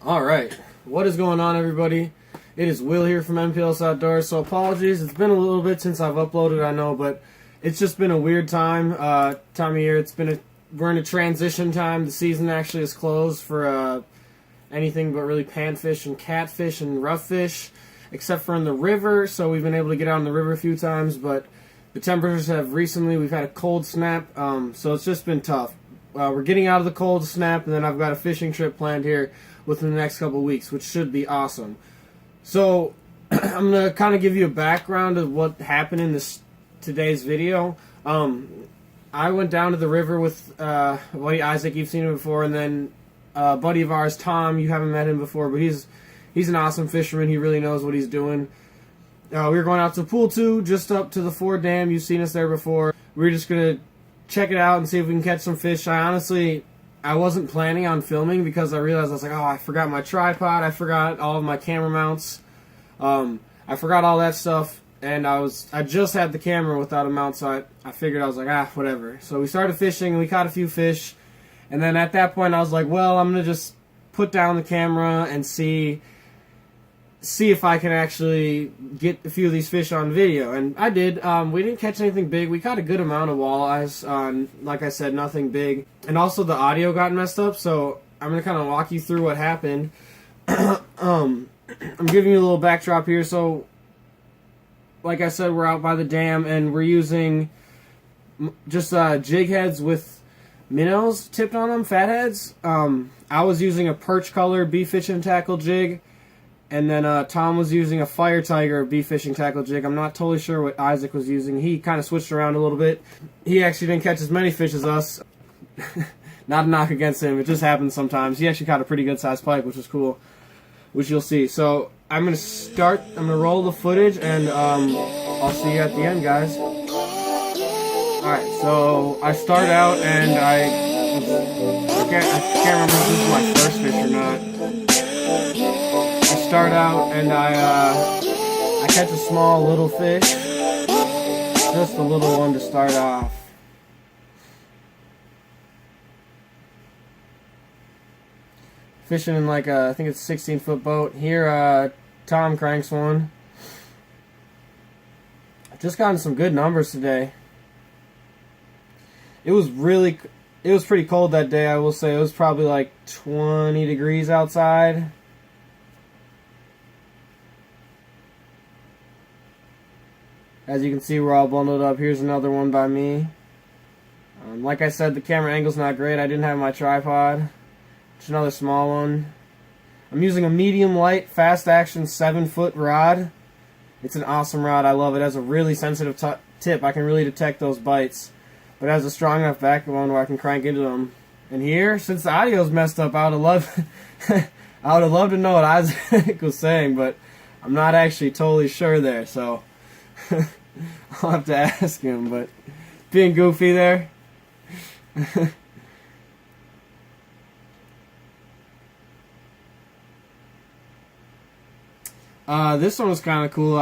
Alright, what is going on, everybody? It is Will here from MPLS Outdoors. So apologies, it's been a little bit since I've uploaded, I know, but it's just been a weird time of year. We're in a transition time. The season actually is closed for anything but really panfish and catfish and rough fish, except for in the river. So we've been able to get out in the river a few times, but the temperatures have we've had a cold snap, so it's just been tough. We're getting out of the cold snap, and then I've got a fishing trip planned here within the next couple of weeks, which should be awesome. So I'm going to kind of give you a background of what happened in today's video. I went down to the river with buddy Isaac. You've seen him before, and then a buddy of ours, Tom. You haven't met him before, but he's an awesome fisherman. He really knows what he's doing. We were going out to Pool 2, just up to the Ford Dam. You've seen us there before. We were just going to check it out and see if we can catch some fish. I wasn't planning on filming because I realized I was like, oh, I forgot my tripod. I forgot all of my camera mounts. I forgot all that stuff. And I just had the camera without a mount, so I figured, I was like, whatever. So we started fishing, and we caught a few fish. And then at that point, I was like, well, I'm going to just put down the camera and see if I can actually get a few of these fish on video. And I did. We didn't catch anything big. We caught a good amount of walleyes. Like I said, nothing big. And also the audio got messed up, so I'm going to kind of walk you through what happened. I'm giving you a little backdrop here. So, like I said, we're out by the dam, and we're using just jig heads with minnows tipped on them, fat heads. I was using a perch color beef fishing tackle jig. And then Tom was using a Fire Tiger beef fishing tackle jig. I'm not totally sure what Isaac was using. He kind of switched around a little bit. He actually didn't catch as many fish as us. Not a knock against him. It just happens sometimes. He actually caught a pretty good sized pike, which was cool, which you'll see. So I'm going to roll the footage, and I'll see you at the end, guys. Alright, so I start out, and I can't remember if this is my first fish or not. Start out, and I catch a small little fish, just a little one to start off. Fishing in like I think it's a 16-foot boat. Here, Tom cranks one. Just gotten some good numbers today. It was pretty cold that day, I will say. It was probably like 20 degrees outside. As you can see, we're all bundled up. Here's another one by me. Like I said, the camera angle's not great. I didn't have my tripod. Just another small one. I'm using a medium light, fast action 7-foot rod. It's an awesome rod. I love it. It has a really sensitive tip. I can really detect those bites. But it has a strong enough backbone where I can crank into them. And here, since the audio's messed up, I would have loved to know what Isaac was saying, but I'm not actually totally sure there, so I'll have to ask him, but being goofy there. This one was kind of cool.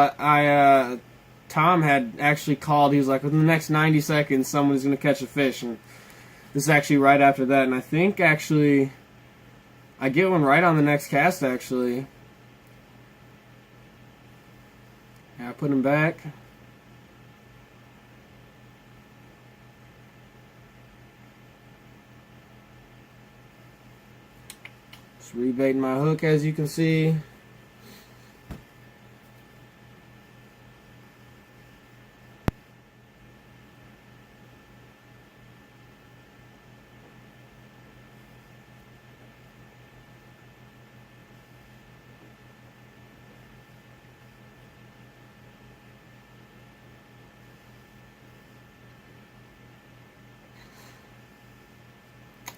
Tom had actually called. He was like, within the next 90 seconds, someone's going to catch a fish, and this is actually right after that. And I think actually I get one right on the next cast, actually. Yeah, I put him back. Just rebaiting my hook, as you can see.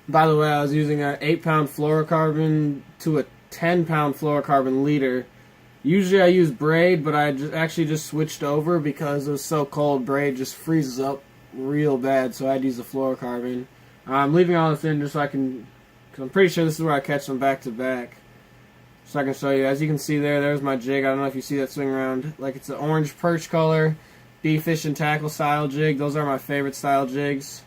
By the way, I was using an 8-pound fluorocarbon to a 10-pound fluorocarbon leader. Usually I use braid, but I actually just switched over because it was so cold. Braid just freezes up real bad, so I had to use the fluorocarbon. I'm leaving all this in just so I can, because I'm pretty sure this is where I catch them back to back. So I can show you. As you can see there's my jig. I don't know if you see that swing around. Like, it's an orange perch color, beef fish and tackle style jig. Those are my favorite style jigs.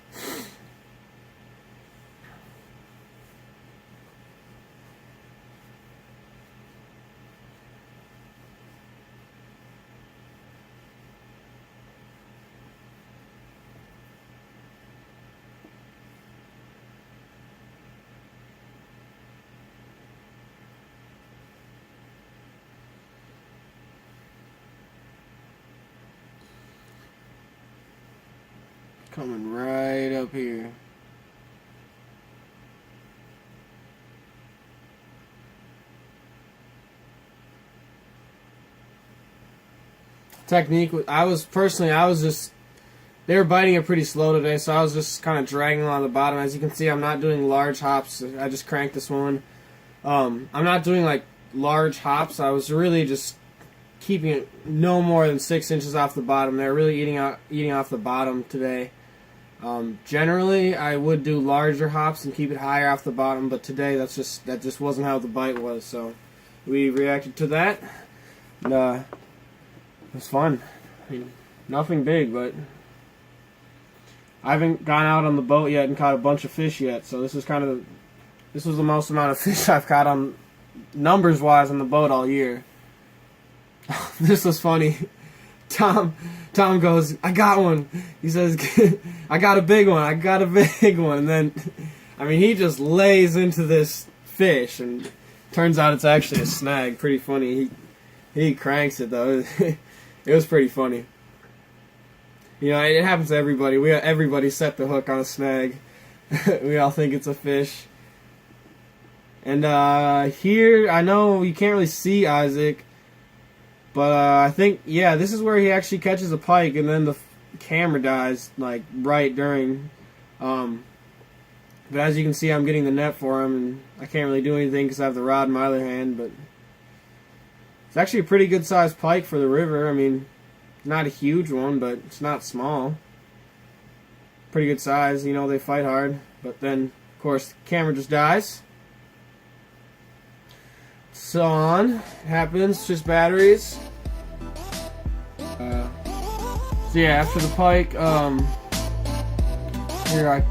coming right up here. Technique, I was just, they were biting it pretty slow today, so I was just kind of dragging along the bottom. As you can see, I'm not doing large hops. I just cranked this one. I'm not doing like large hops. I was really just keeping it no more than 6 inches off the bottom. They're really eating off the bottom today. Generally, I would do larger hops and keep it higher off the bottom, but today that just wasn't how the bite was. So we reacted to that, and it was fun. I mean, nothing big, but I haven't gone out on the boat yet and caught a bunch of fish yet. So this was the most amount of fish I've caught on numbers wise on the boat all year. This was funny. Tom goes, I got one. He says, I got a big one. I got a big one. And then, I mean, he just lays into this fish, and turns out it's actually a snag. Pretty funny. He cranks it though. It was pretty funny. You know, it happens to everybody. Everybody set the hook on a snag. We all think it's a fish. And here, I know you can't really see Isaac, but I think, yeah, this is where he actually catches a pike, and then the camera dies, like, right during. But as you can see, I'm getting the net for him, and I can't really do anything because I have the rod in my other hand, but it's actually a pretty good-sized pike for the river. I mean, not a huge one, but it's not small. Pretty good size. You know, they fight hard. But then, of course, the camera just dies. So on. It happens. Just batteries. So yeah, after the pike, here I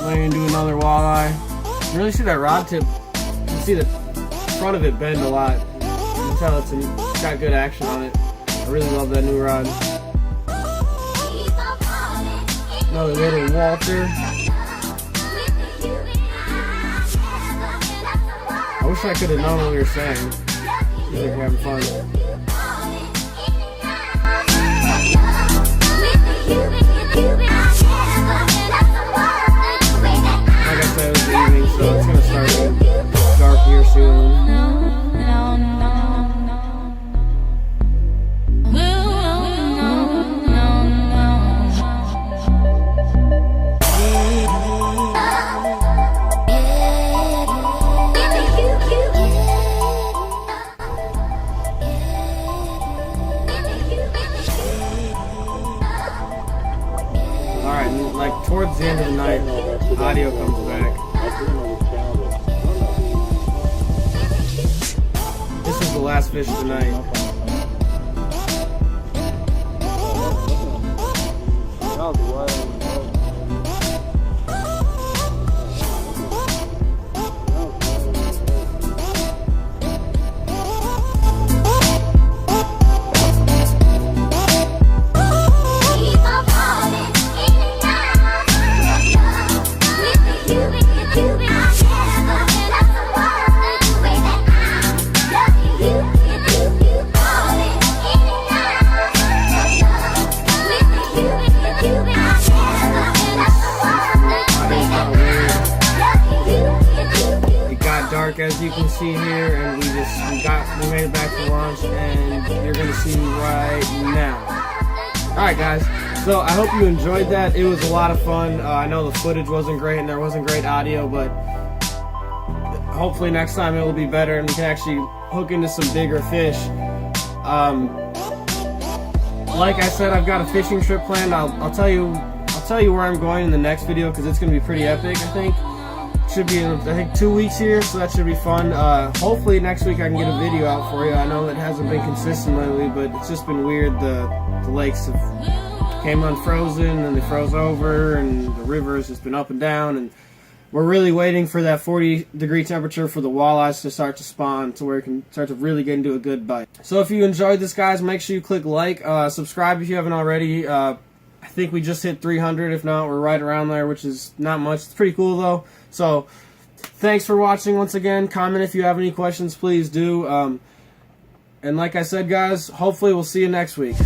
lay and do another walleye. You can really see that rod tip. You can see the front of it bend a lot. You can tell it's got good action on it. I really love that new rod. Another little Walter. I wish I could have known what we were saying. Seems like we're having fun. Like I said, it was the evening, so it's going to start getting dark here soon. Like towards the end of the night, audio comes back. This is the last fish of the night. As you can see here, and we made it back to launch, and you're gonna see right now. Alright guys, so I hope you enjoyed that. It was a lot of fun. I know the footage wasn't great and there wasn't great audio, but hopefully next time it will be better and we can actually hook into some bigger fish. Like I said, I've got a fishing trip planned. I'll tell you where I'm going in the next video because it's gonna be pretty epic, I think. Should be in, I think, 2 weeks here, so that should be fun. Hopefully next week I can get a video out for you. I know it hasn't been consistent lately, but it's just been weird. The lakes came unfrozen and they froze over, and the river has just been up and down, and we're really waiting for that 40-degree temperature for the walleyes to start to spawn to where it can start to really get into a good bite. So if you enjoyed this, guys, make sure you click like, subscribe if you haven't already. I think we just hit 300. If not, we're right around there, which is not much. It's pretty cool, though. So, thanks for watching once again. Comment if you have any questions, please do. And like I said, guys, hopefully we'll see you next week.